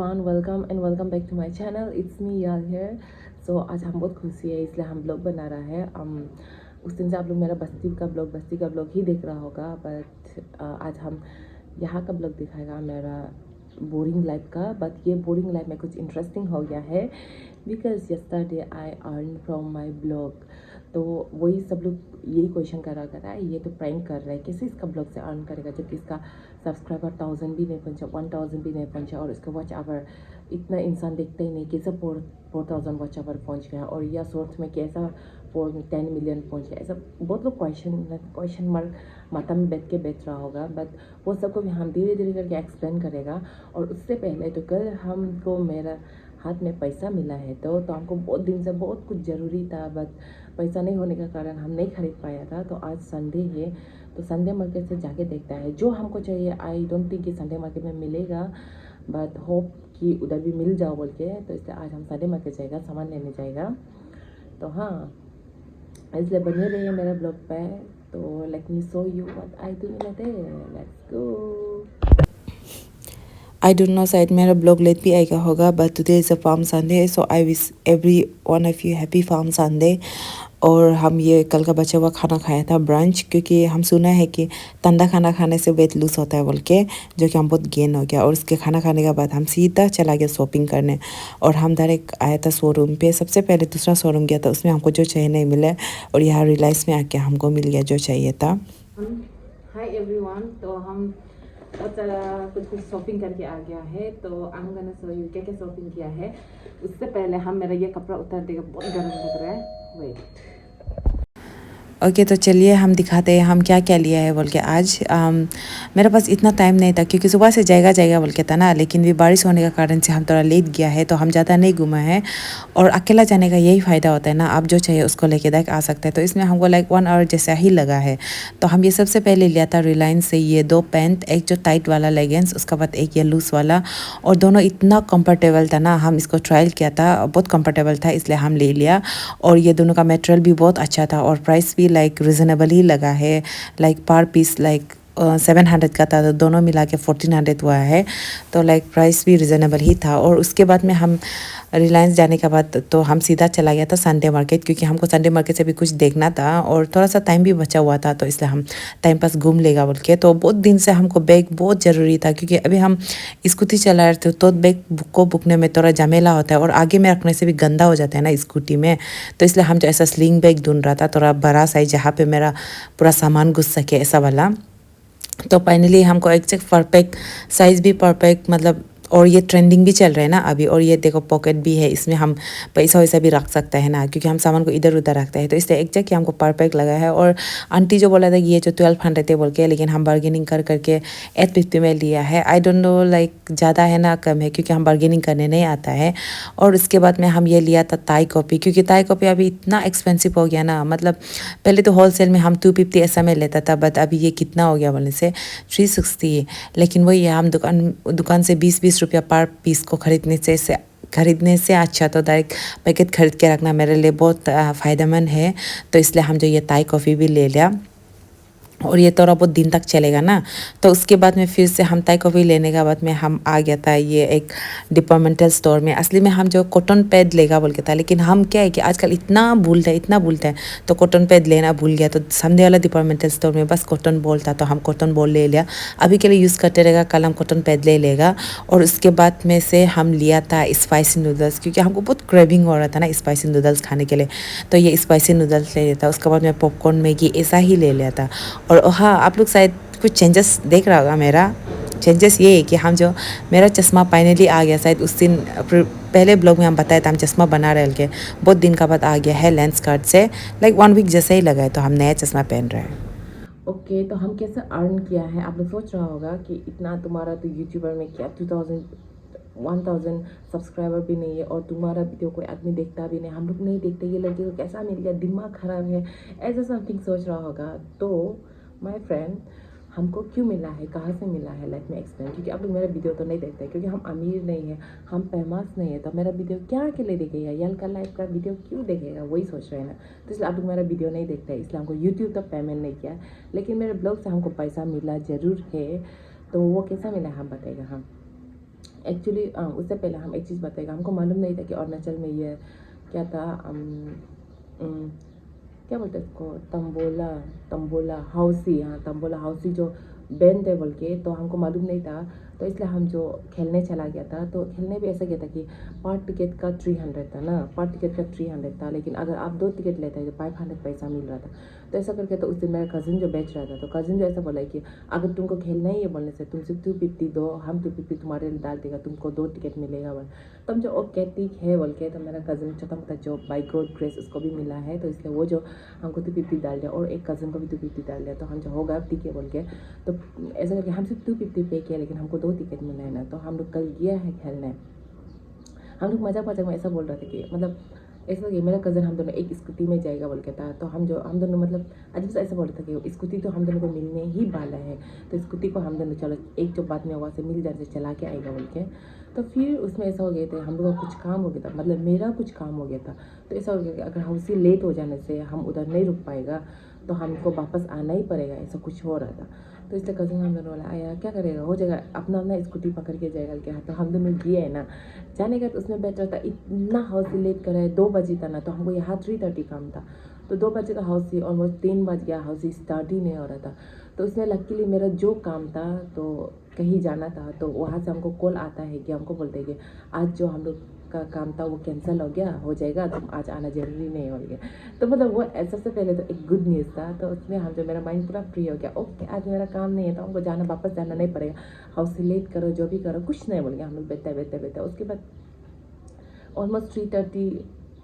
Everyone, welcome and welcome back to my channel. It's me यार here. सो आज हम बहुत खुशी है, इसलिए हम ब्लॉग बना रहा है। उस दिन से आप लोग मेरा बस्ती का ब्लॉग ही देख रहा होगा, बट आज हम यहाँ का ब्लॉग दिखाएगा, मेरा बोरिंग लाइफ का। बट ये बोरिंग लाइफ में कुछ इंटरेस्टिंग हो गया है, because yesterday I earn from my blog. तो वही सब लोग यही क्वेश्चन करा है, ये तो प्रैंक कर रहा है, कैसे इसका ब्लॉग से अर्न करेगा जबकि इसका सब्सक्राइबर 1000 भी नहीं पहुंचा, 1000 भी नहीं पहुंचा, और इसका वॉच आवर इतना इंसान देखते ही नहीं, कैसे 4000 वॉच आवर पहुंच गया, और या शॉर्ट्स में कैसा 10 मिलियन पहुंच गया। ऐसा बहुत लोग क्वेश्चन मार्क माथा में बैठ रहा होगा, बट वो सबको भी हम धीरे धीरे करके एक्सप्लेन करेगा। और उससे पहले तो कल हमको मेरा हाथ में पैसा मिला है, तो हमको बहुत दिन से बहुत कुछ ज़रूरी था, बट पैसा नहीं होने का कारण हम नहीं खरीद पाया था। तो आज संडे है, तो संडे मार्केट से जाके देखता है जो हमको चाहिए। आई डोंट थिंक कि संडे मार्केट में मिलेगा, बट होप कि उधर भी मिल जाओ बोल के। तो इसलिए आज हम संडे मार्केट जाएगा, सामान लेने जाएगा। तो हाँ, इसलिए बने रहिए मेरे ब्लॉग पे। तो let me show you what I do in a day. Let's go. I don't know शायद मेरा ब्लॉग लेट भी आएगा होगा, but today is a farm Sunday, so I wish every one of you happy farm Sunday. और हम ये कल का बचा हुआ खाना खाया था ब्रंच, क्योंकि हम सुना है कि ठंडा खाना खाने से वेट लूज होता है बोल के, जो कि हम बहुत गेन हो गया। और उसके खाना खाने के बाद हम सीधा चला गया शॉपिंग करने, और हम डायरेक्ट आया था शोरूम पे। सबसे पहले दूसरा शोरूम गया था, उसमें हमको जो चाहिए नहीं मिला, और यहाँ रिलायंस में आके हमको मिल गया जो चाहिए था। हाय एवरीवन, तो हम कुछ शॉपिंग करके आ गया है। तो आई एम गोना शो यू क्या क्या शॉपिंग किया है। उससे पहले हम मेरा ये कपड़ा उतार देगा, बहुत गर्म लग रहा है। वेट। ओके तो चलिए हम दिखाते हैं हम क्या क्या लिया है बोल के। आज मेरे पास इतना टाइम नहीं था, क्योंकि सुबह से जाएगा बोल के था ना, लेकिन भी बारिश होने के कारण से हम थोड़ा लेट गया है, तो हम ज़्यादा नहीं घूमा है। और अकेला जाने का यही फ़ायदा होता है ना, आप जो चाहिए उसको लेके देख आ सकते हैं। तो इसमें हमको लाइक 1 आवर जैसा ही लगा है। तो हम ये सबसे पहले लिया था रिलायंस से ये 2 पैंट, एक जो टाइट वाला लेगिंग्स, उसके बाद एक ये लूज वाला। और दोनों इतना कंफर्टेबल था ना, हम इसको ट्रायल किया था, बहुत कंफर्टेबल था, इसलिए हम ले लिया। और ये दोनों का मटेरियल भी बहुत अच्छा था, और प्राइस भी लाइक रिजनेबल ही लगा है। लाइक पर पीस लाइक 700 का था, तो दोनों मिला के 1400 हुआ है। तो लाइक प्राइस भी रिजनेबल ही था। और उसके बाद में हम रिलायंस जाने के बाद तो हम सीधा चला गया था संडे मार्केट, क्योंकि हमको संडे मार्केट से भी कुछ देखना था, और थोड़ा सा टाइम भी बचा हुआ था, तो इसलिए हम टाइम पास घूम लेगा बोल के। तो बहुत दिन से हमको बैग बहुत ज़रूरी था, क्योंकि अभी हम स्कूटी चला रहे थे, तो बैग को बुकने में थोड़ा झमेला होता है, और आगे में रखने से भी गंदा हो जाता है ना स्कूटी में। तो इसलिए हम जो ऐसा स्लिंग बैग ढूंढ रहा था, थोड़ा बड़ा साइज, जहाँ पे मेरा पूरा सामान घुस सके, ऐसा वाला। तो फाइनली हमको एग्जैक्ट परफेक्ट साइज़ भी परफेक्ट, मतलब, और ये ट्रेंडिंग भी चल रहा है ना अभी। और ये देखो पॉकेट भी है, इसमें हम पैसा वैसा भी रख सकते हैं ना, क्योंकि हम सामान को इधर उधर रखते हैं। तो इसलिए एग्जैक्ट हमको परफेक्ट लगा है। और आंटी जो बोला था कि ये जो 1200 है बोल के, लेकिन हम बार्गेनिंग कर करके 850 में लिया है। आई डोंट नो लाइक ज़्यादा है ना कम है, क्योंकि हम बार्गेनिंग करने नहीं आता है। और उसके बाद में हम ये लिया था ताई कॉपी, क्योंकि ताई कॉपी अभी इतना एक्सपेंसिव हो गया ना। मतलब पहले तो होलसेल में हम 250 ऐसा में लेता था, बट अभी ये कितना हो गया बोलने से 360। लेकिन वही है, हम दुकान से 20-20 रुपया पर पीस को खरीदने से अच्छा तो डायरेक्ट पैकेट खरीद के रखना मेरे लिए बहुत फ़ायदेमंद है। तो इसलिए हम जो ये ताई कॉफ़ी भी ले लिया, और ये थोड़ा बहुत दिन तक चलेगा ना। तो उसके बाद में फिर से हम ताई कॉफ़ी लेने के बाद में हम आ गया था ये एक डिपार्टमेंटल स्टोर में। असली में हम जो कॉटन पैड लेगा बोल के था, लेकिन हम क्या है कि आजकल इतना भूलते हैं, तो कॉटन पैड लेना भूल गया। तो सामने वाला डिपार्टमेंटल स्टोर में बस कॉटन बॉल था, तो हम कॉटन बॉल ले लिया। अभी के लिए यूज़ करते रहेगा, कल हम कॉटन पैड ले लेगा। और उसके बाद में से हम लिया था स्पाइसी नूडल्स, क्योंकि हमको बहुत क्रेविंग हो रहा था ना स्पाइसी नूडल्स खाने के लिए। तो ये स्पाइसी नूडल्स ले लिया था। उसके बाद में पॉपकॉर्न मैगी ऐसा ही ले लिया था। और हाँ, आप लोग शायद कुछ चेंजेस देख रहा होगा। मेरा चेंजेस ये है कि हम जो मेरा चश्मा फाइनली आ गया, शायद उस दिन पहले ब्लॉग में हम बताया था हम चश्मा बना रहे के, बहुत दिन का बाद आ गया है लेंस कार्ड से, लाइक 1 वीक जैसे ही लगा है, तो हम नया चश्मा पहन रहे हैं। ओके, तो हम कैसे अर्न किया है। आप लोग सोच रहा होगा कि इतना तुम्हारा तो यूट्यूबर में क्या 1000 सब्सक्राइबर भी नहीं है, और तुम्हारा वीडियो कोई आदमी देखता भी नहीं, हम लोग नहीं देखते, ये लड़के को कैसा मिल गया, दिमाग खराब है, ऐसा समथिंग सोच रहा होगा। तो माय फ्रेंड, हमको क्यों मिला है, कहाँ से मिला है, लेट मी एक्सप्लेन। क्योंकि आप लोग मेरा वीडियो तो नहीं देखते, क्योंकि हम अमीर नहीं है, हम फेमस नहीं है, तो मेरा वीडियो क्या के लिए देखेगा, यल का लाइफ का वीडियो क्यों देखेगा, वही सोच रहे हैं ना। तो इसलिए आप लोग मेरा वीडियो नहीं देखते हैं, इसलिए हमको यूट्यूब तक पेमेंट नहीं किया। लेकिन मेरे ब्लॉग से हमको पैसा मिला ज़रूर है। तो वो कैसा मिला हम बताएगा। हम एक्चुअली उससे पहले हम एक चीज़ बताएगा, हमको मालूम नहीं था कि अरुणाचल में ये क्या था, क्या बोलते हैं इसको, तंबोला तंबोला हाउसी, हाँ तंबोला हाउसी जो बैंड है बोल के, तो हमको मालूम नहीं था। तो इसलिए हम जो खेलने चला गया था, तो खेलने भी ऐसा गया था कि पर टिकट का 300 था ना, पर टिकट का 300 था, लेकिन अगर आप 2 टिकट लेते हैं तो 500 पैसा मिल रहा था। तो ऐसा करके तो उस दिन मेरा कज़न जो बेच रहा था, तो कज़न जो ऐसा बोला है कि अगर तुमको खेलना ही है बोलने से तुम सिर्फ 250 दो, हम 250 तुम्हारे लिए डाल देगा, तुमको 2 टिकट मिलेगा बोल। तो हम जो ओके ठीक है बोल के, तो मेरा कज़न छोटा मोटा जो बाई गॉड ग्रेस उसको भी मिला है, तो इसलिए वो जो हमको 250 डाल दिया और एक कज़न को भी 250 डाल दिया। तो हम जो होगा ठीक है बोल के, तो ऐसा करके हम सिर्फ 250 पे किया, लेकिन हमको 2 टिकट मिला है ना। तो हम लोग कल गया है खेलने। हम लोग मजाक मजाक में ऐसा बोल रहे थे कि मतलब ऐसा कि मेरा कज़न हम दोनों एक स्कूटी में जाएगा बोल के था। तो हम दोनों मतलब अजीब से ऐसा बोल रहे थे कि स्कूटी तो हम दोनों को मिलने ही वाला है, तो स्कूटी को हम दोनों चलो एक जो बाद में वहाँ से मिल जाने से चला के आएगा बोल के। तो फिर उसमें ऐसा हो गया था, हम लोग का कुछ काम हो गया था, मतलब मेरा कुछ काम हो गया था। तो ऐसा हो गया कि अगर हाउसी लेट हो जाने से हम उधर नहीं रुक पाएगा, तो हमको वापस आना ही पड़ेगा, ऐसा कुछ हो रहा था। तो इसलिए कज़न हम दोनों बोला आया क्या करेगा, हो जाएगा, अपना अपना स्कूटी पकड़ के जाएगा क्या। तो हम दोनों गए है ना, जाने का तो उसमें बैठ रहा था, इतना हाउस लेट कर रहा है, 2 बजे था ना, तो हमको यहाँ 3:30 काम था। तो 2 बजे का हाउस ही ऑलमोस्ट 3 बज गया, हाउस ही स्टार्ट ही नहीं हो रहा था। तो उसमें लकीली मेरा जो काम था, तो कहीं जाना था, तो वहाँ से हमको कॉल आता है कि हमको बोलते हैं कि आज जो हम लोग का काम था वो कैंसिल हो गया, हो जाएगा, तुम आज आना जरूरी नहीं हो गया। तो मतलब वो सबसे पहले तो एक गुड न्यूज़ था। तो उसमें हम जो मेरा माइंड पूरा फ्री हो गया, ओके आज मेरा काम नहीं है तो हमको जाना, वापस जाना नहीं पड़ेगा, हाउस से लेट करो जो भी करो कुछ नहीं बोल गया। हम लोग बैठे उसके बाद ऑलमोस्ट 3:30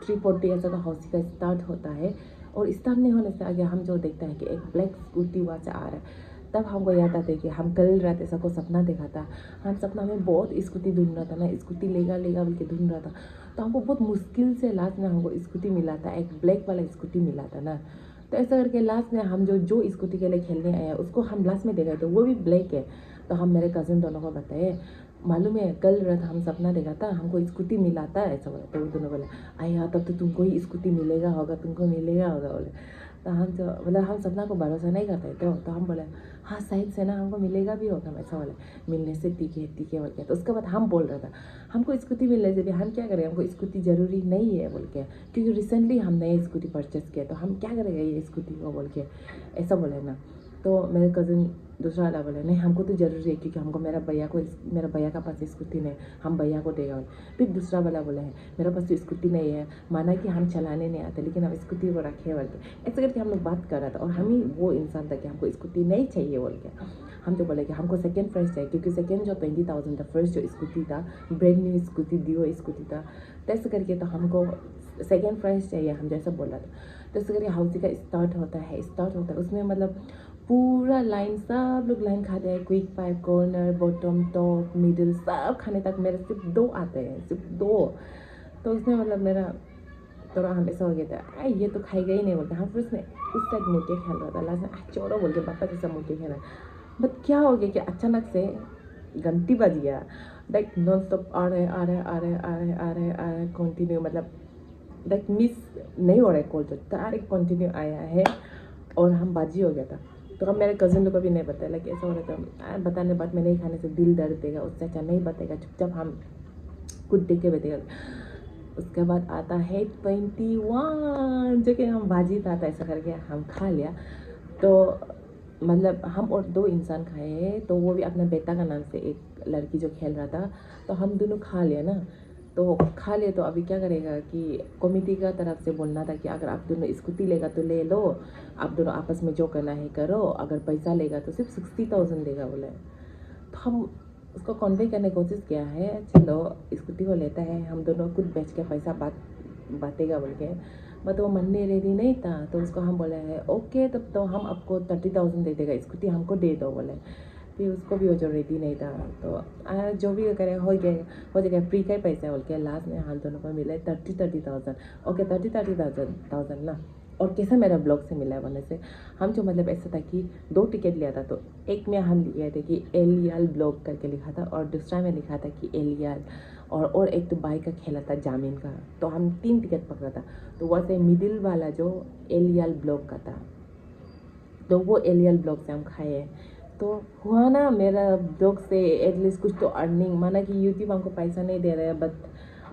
3:40 ऐसा तो हाउसी का स्टार्ट होता है। और स्टार्ट नहीं होने से आगे हम जो देखता है कि एक ब्लैक स्कूटी वहाँ से आ रहा है। तब हमको याद आता है कि हम कल रात ऐसा को सपना देखा था, हम सपना में बहुत स्कूटी ढूंढ रहा था ना, स्कूटी लेगा बोल के ढूंढ रहा था। तो हमको बहुत मुश्किल से लास्ट में हमको स्कूटी मिला था, एक ब्लैक वाला स्कूटी मिला था ना। तो ऐसा करके लास्ट में हम जो स्कूटी के लिए खेलने आए उसको हम लास्ट में देखा तो वो भी ब्लैक है। तो हम मेरे कज़न दोनों को बताए, मालूम है कल रात हम सपना देखा था, हमको स्कूटी मिला था ऐसा बोला। तो वो दोनों बोले आया तब तो तुमको ही स्कूटी मिलेगा होगा, तुमको मिलेगा होगा बोले। तो हम जो मतलब हम सपना को भरोसा नहीं करते तो हम बोले हाँ शायद से ना हमको मिलेगा भी होगा, ऐसा बोले मिलने से ठीक है बोल के। तो उसके बाद हम बोल रहा था हमको स्कूटी मिलने से भी हम क्या करें, हमको स्कूटी ज़रूरी नहीं है बोल के, क्योंकि रिसेंटली हम नए स्कूटी परचेस किया, तो हम क्या करेंगे ये स्कूटी को बोल के, ऐसा बोले ना। तो मेरे कज़न दूसरा वाला बोले नहीं हमको तो ज़रूरी है, क्योंकि हमको मेरा भैया का पास स्कूटी नहीं, हम भैया को देगा। फिर दूसरा वाला बोला है मेरा पास तो स्कूटी नहीं है, माना कि हम चलाने नहीं आते लेकिन हम स्कूटी को रखे बोल के। ऐसे करके हम लोग बात कर रहा था और हम ही वो इंसान था कि हमको स्कूटी नहीं चाहिए बोल के। हम जो बोले कि हमको सेकेंड प्राइस चाहिए, क्योंकि सेकेंड जो 20,000 था, फर्स्ट जो स्कूटी था brand new Scooty Dio Scooty था। तो ऐसे करके तो हमको सेकेंड प्राइस चाहिए, हम जैसा बोला था। तो ऐसे करके हाउसी का स्टार्ट होता है उसमें मतलब पूरा लाइन, सब लोग लाइन खाते हैं, quick 5 corner bottom top middle सब खाने तक मेरे सिर्फ 2 आते हैं, सिर्फ 2। तो उसमें मतलब मेरा थोड़ा हमेशा हो गया था ये तो खाएगा ही नहीं बोलते। हम फिर उसमें उस साइड मुर्गे खेल रहा था, लास्ट में चोरो बोल के पापा जैसा मुर्गे खेल रहा है। बट क्या हो गया कि अचानक से घंटी बज गया, लाइक नॉन स्टॉप आ रहे कंटिन्यू, मतलब लाइक मिस नहीं हो रहा है कॉल, जो डायरेक्ट कंटिन्यू आया है और हम बाजी हो गया था। तो हम मेरे कज़न लोग को भी नहीं बताया, लाइक ऐसा हो रहा था बताने बाद में नहीं खाने से दिल दर्द देगा, उससे अच्छा नहीं बताएगा, चुपचाप हम कुछ देख के बैठेगा। उसके बाद आता है 21 जो कि हम बाजी था, ऐसा करके हम खा लिया। तो मतलब हम और 2 इंसान खाए, तो वो भी अपने बेटा का नाम से एक लड़की जो खेल रहा था, तो हम दोनों खा लिया ना। तो खा ले तो अभी क्या करेगा कि कमेटी का तरफ से बोलना था कि अगर आप दोनों स्कूटी लेगा तो ले लो, आप दोनों आपस में जो करना है करो, अगर पैसा लेगा तो सिर्फ 60,000 देगा बोले। तो हम उसको कन्वे करने की कोशिश किया है, चलो स्कूटी को लेता है, हम दोनों खुद बेच के पैसा बांटेगा बोल के। बट वो मनने रेडी नहीं था, तो उसको हम बोले हैं ओके तब तो हम आपको 30,000 दे देगा, स्कूटी हमको दे दो बोले। फिर उसको भी वो जो रेडी नहीं था, तो जो भी करे हो जाएगा फ्री का ही पैसा बोल के। लास्ट में हम दोनों को मिले 30,000 ओके 30,000 ना। और कैसा मेरा ब्लॉग से मिला है बोलने से, हम जो मतलब ऐसा था कि 2 टिकट लिया था, तो एक में हम लिए थे कि एलियाल ब्लॉग करके लिखा था और दूसरा में लिखा था कि एलियाल, और एक तो बाइक का खेला था जामिन का। तो हम 3 टिकट पकड़ा था, तो वहाँ से मिडिल वाला जो एलियाल ब्लॉग का था, तो वो एलियाल ब्लॉग से हम खाए। तो हुआ ना मेरा ब्लॉग से एटलीस्ट कुछ तो अर्निंग, माना कि यूट्यूब हमको पैसा नहीं दे रहा है बट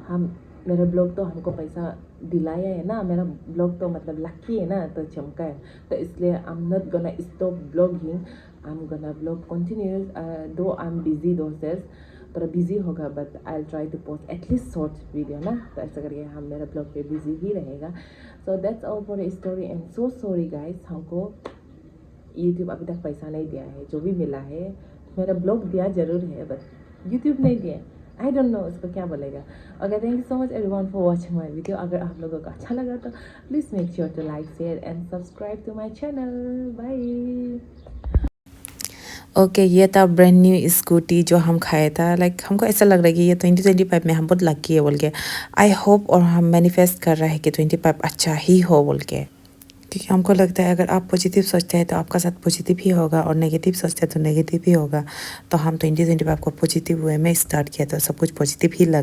हम मेरा ब्लॉग तो हमको पैसा दिलाया है ना, मेरा ब्लॉग तो मतलब लकी है ना, तो चमका है। तो इसलिए I am not gonna stop blogging, I am gonna blog continuous though I am busy though sales, थोड़ा बिजी होगा but I will try to post at least short video ना। तो ऐसा करके हम मेरा ब्लॉग पे बिजी ही रहेगा। So that's all for story and so sorry guys, हमको यूट्यूब अभी तक पैसा नहीं दिया है। जो भी मिला है मेरा ब्लॉग दिया जरूर है बट यूट्यूब नहीं दिया। आई डोंट नो उसको क्या बोलेगा। Okay, thank you so much everyone for watching my video. अगर आप लोगों को अच्छा लगा तो please make sure to like share and subscribe to my channel. Bye. Okay ये था ब्रांड न्यू स्कूटी जो हम खाया था। लाइक हमको ऐसा लग रहा है कि ये 2025 में हम बहुत लकी है बोल के। आई होप और हम मैनिफेस्ट कर रहे हैं कि 25 अच्छा ही हो बोल के, क्योंकि हमको लगता है अगर आप पॉजिटिव सोचते हैं तो आपका साथ पॉजिटिव ही होगा और नेगेटिव सोचते हैं तो नेगेटिव ही होगा। तो हम 2025 को पॉजिटिव वे में स्टार्ट किया तो सब कुछ पॉजिटिव ही लगा।